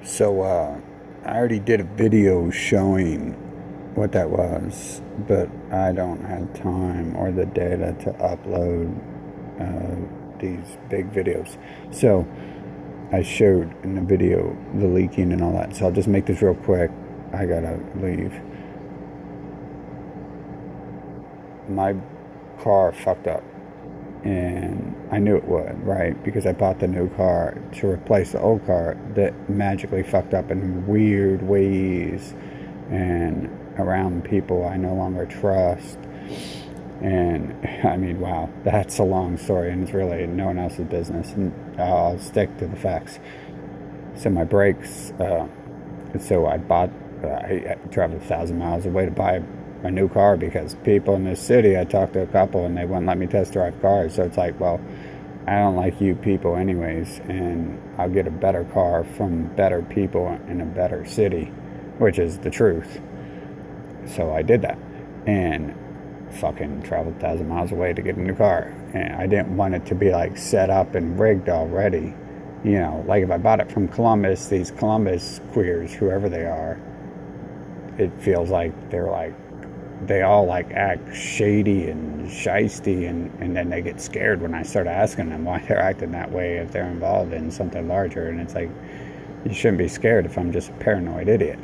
So, I already did a video showing what that was, but I don't have time or the data to upload these big videos. So, I showed in the video the leaking and all that. So, I'll just make this real quick. I gotta leave. My car fucked up, and I knew it would, right? Because I bought the new car to replace the old car that magically fucked up in weird ways and around people I no longer trust. And I mean, wow, that's a long story, and it's really no one else's business. And I'll stick to the facts. So my brakes. So I bought. I traveled 1,000 miles away to buy a new car because people in this city. I talked to a couple, and they wouldn't let me test drive cars. So it's like, well, I don't like you people anyways, and I'll get a better car from better people in a better city, which is the truth. So I did that, and fucking traveled 1,000 miles away to get a new car. And I didn't want it to be like set up and rigged already. You know, like if I bought it from Columbus, these Columbus queers, whoever they are, it feels like they all like act shady and shisty, and then they get scared when I start asking them why they're acting that way if they're involved in something larger. And it's like, you shouldn't be scared if I'm just a paranoid idiot.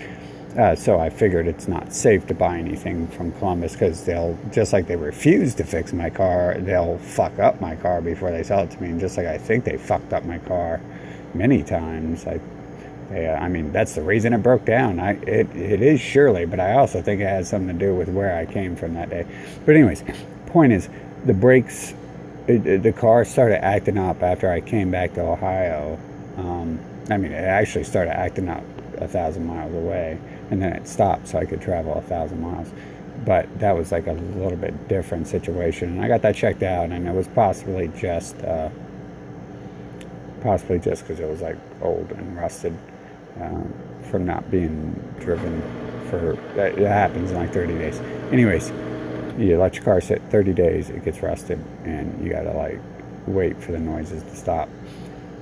So I figured it's not safe to buy anything from Columbus because they'll, just like they refuse to fix my car, they'll fuck up my car before they sell it to me. And just like I think they fucked up my car many times. I mean, that's the reason it broke down. It is surely, but I also think it has something to do with where I came from that day. But anyways, point is, the brakes, the car started acting up after I came back to Ohio. I mean, it actually started acting up 1,000 miles away, and then it stopped so I could travel 1,000 miles. But that was like a little bit different situation, and I got that checked out, and it was possibly just because it was like old and rusted from not being driven for. It happens in like 30 days. Anyways, you let your car sit 30 days, it gets rusted, and you gotta like wait for the noises to stop.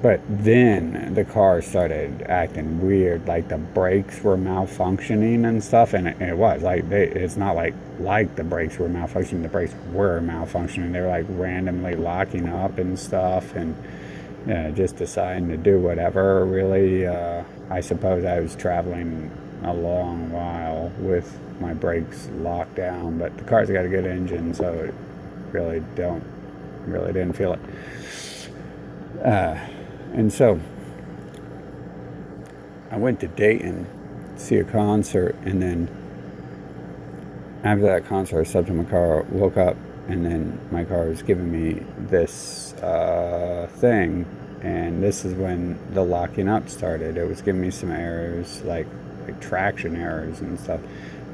But then the car started acting weird, like the brakes were malfunctioning and stuff, and it was like it's not like the brakes were malfunctioning. The brakes were malfunctioning. They were like randomly locking up and stuff, and just deciding to do whatever. Really, I suppose I was traveling a long while with my brakes locked down, but the car's got a good engine, so it really didn't feel it. And so I went to Dayton to see a concert, and then after that concert, I slept in my car, woke up, and then my car was giving me this thing, and this is when the locking up started. It was giving me some errors, like traction errors and stuff.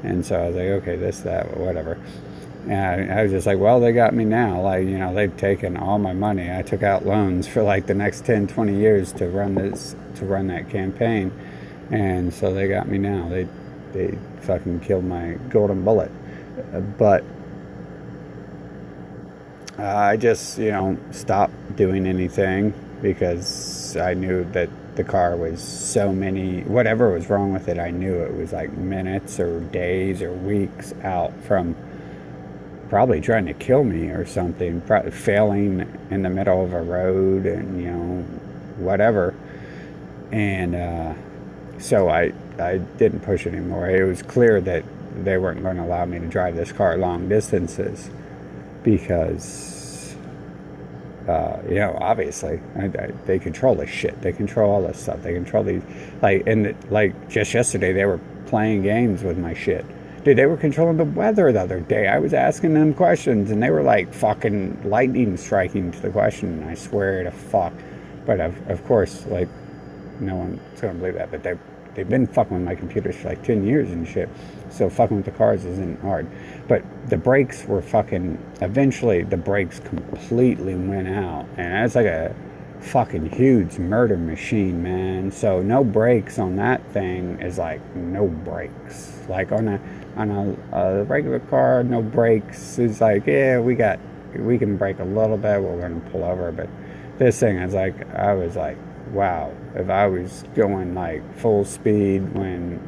And so I was like, okay, this, that, whatever. And I was just like, well, they got me now. Like, you know, they've taken all my money. I took out loans for like the next 10, 20 years to run that campaign. And so they got me now. They fucking killed my golden bullet. But I just, stopped doing anything because I knew that the car was whatever was wrong with it, I knew it was like minutes or days or weeks out from probably trying to kill me or something, failing in the middle of a road and, whatever. And so I didn't push it anymore. It was clear that they weren't going to allow me to drive this car long distances because, obviously, they control this shit. They control all this stuff. They control these, just yesterday, they were playing games with my shit. Dude, they were controlling the weather the other day. I was asking them questions, and they were like fucking lightning striking to the question, and I swear to fuck. But of course, like, no one's going to believe that, but they've been fucking with my computers for like 10 years and shit. So fucking with the cars isn't hard. But the brakes were eventually the brakes completely went out. And that's like a fucking huge murder machine, man. So no brakes on that thing is like no brakes. Like on a regular car, no brakes is like, yeah, we can brake a little bit, we're going to pull over. But this thing is like, I was like, wow, if I was going like full speed when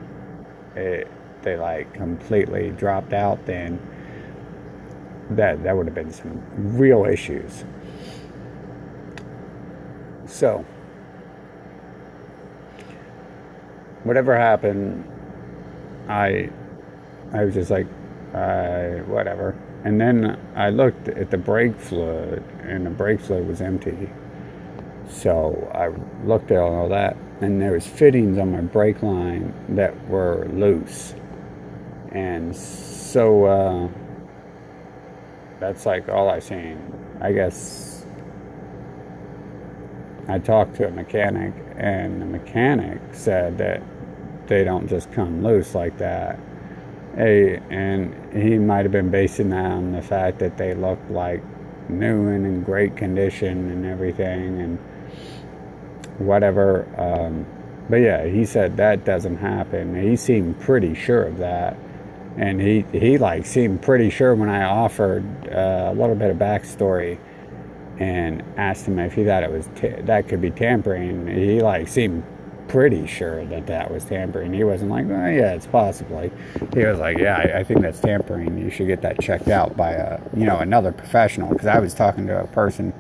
they like completely dropped out, then that would have been some real issues. So, whatever happened, I I was just like, whatever. And then I looked at the brake fluid, and the brake fluid was empty. So I looked at all that, and there was fittings on my brake line that were loose. And so that's like all I seen. I guess I talked to a mechanic, and the mechanic said that they don't just come loose like that. Hey, and he might have been basing that on the fact that they looked like new and in great condition and everything and whatever. But yeah, he said that doesn't happen. He seemed pretty sure of that. And he like seemed pretty sure when I offered a little bit of backstory and asked him if he thought it was that could be tampering. He like seemed pretty sure that was tampering. He wasn't like, oh yeah, it's possibly. He was like, yeah, I think that's tampering. You should get that checked out by another professional. Because I was talking to a person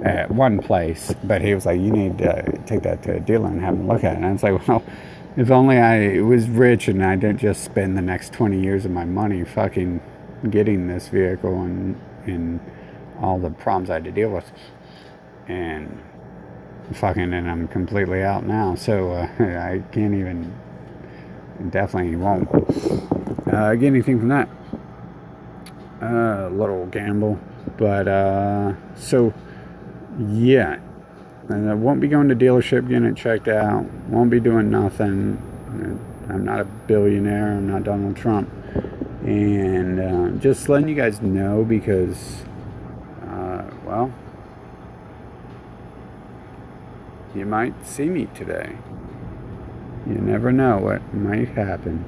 at one place, but he was like, you need to take that to a dealer and have him look at it. And I was like, well, if only I was rich and I didn't just spend the next 20 years of my money fucking getting this vehicle and all the problems I had to deal with. And fucking, and I'm completely out now. So I can't even, definitely won't get anything from that. A little gamble. But, so, yeah. And I won't be going to dealership getting it checked out. Won't be doing nothing. I'm not a billionaire. I'm not Donald Trump. And just letting you guys know because, well, you might see me today. You never know what might happen.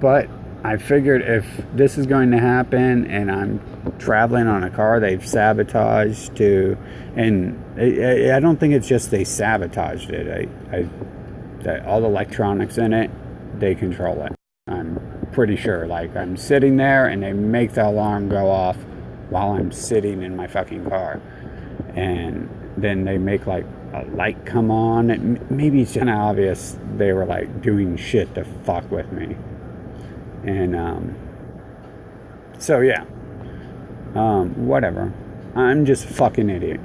But I figured if this is going to happen and I'm traveling on a car they've sabotaged to, and I don't think it's just they sabotaged it. That all the electronics in it, they control it. I'm pretty sure. Like I'm sitting there and they make the alarm go off while I'm sitting in my fucking car, and then they make like a light come on. Maybe it's kind of obvious they were like doing shit to fuck with me. And so yeah, whatever. I'm just a fucking idiot.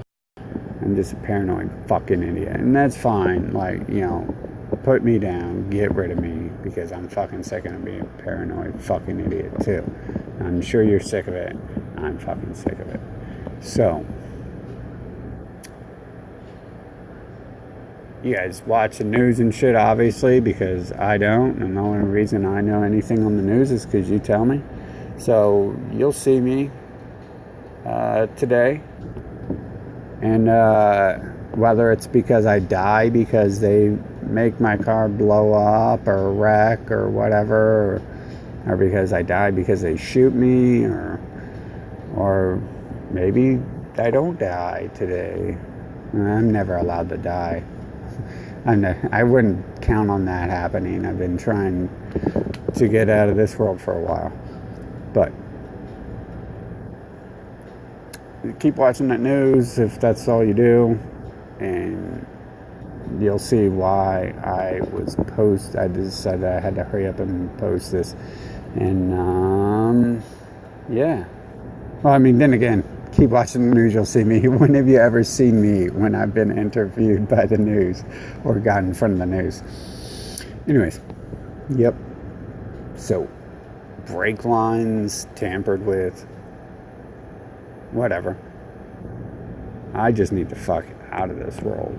I'm just a paranoid fucking idiot, and that's fine. Like, put me down, get rid of me, because I'm fucking sick of being a paranoid fucking idiot too. I'm sure you're sick of it. I'm fucking sick of it. So, you guys watch the news and shit, obviously, because I don't, and the only reason I know anything on the news is because you tell me. So, you'll see me today, and whether it's because I die because they make my car blow up or wreck or whatever, or because I die because they shoot me, or maybe I don't die today. I'm never allowed to die. I wouldn't count on that happening. I've been trying to get out of this world for a while. But keep watching that news if that's all you do, and you'll see why I decided I had to hurry up and post this. And yeah. Well, I mean, then again, keep watching the news, you'll see me. When have you ever seen me when I've been interviewed by the news or got in front of the news? Anyways, yep. So, brake lines tampered with. Whatever. I just need to fuck out of this world.